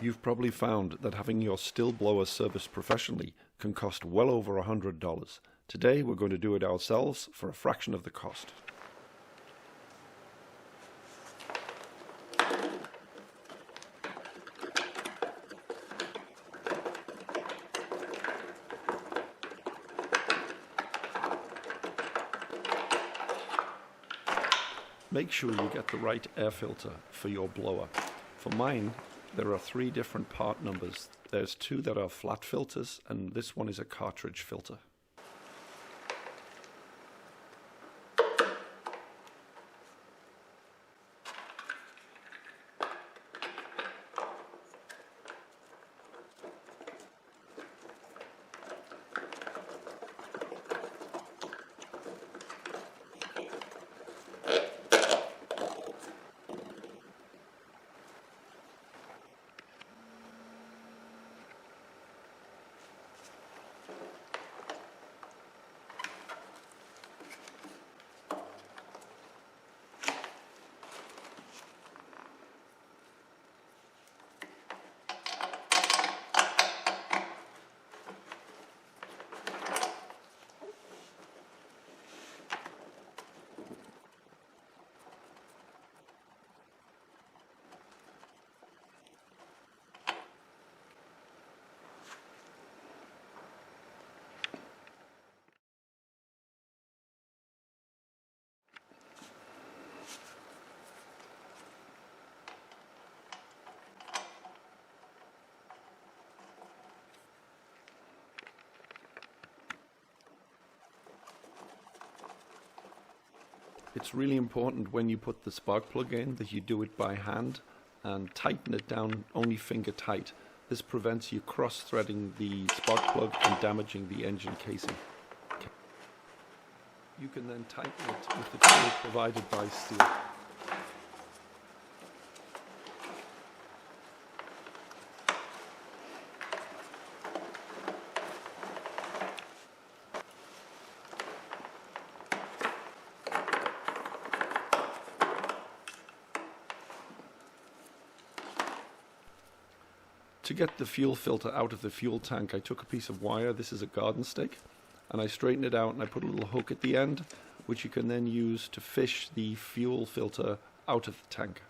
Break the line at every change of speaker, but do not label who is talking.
You've probably found that having your still blower serviced professionally can cost well over $100. Today we're going to do it ourselves for a fraction of the cost. Make sure you get the right air filter for your blower. For mine, there are 3 different part numbers. There's 2 that are flat filters, and this one is a cartridge filter. It's really important when you put the spark plug in that you do it by hand and tighten it down only finger tight. This prevents you cross-threading the spark plug and damaging the engine casing. You can then tighten it with the tool provided by Stihl. To get the fuel filter out of the fuel tank, I took a piece of wire, this is a garden stake, and I straightened it out and I put a little hook at the end, which you can then use to fish the fuel filter out of the tank.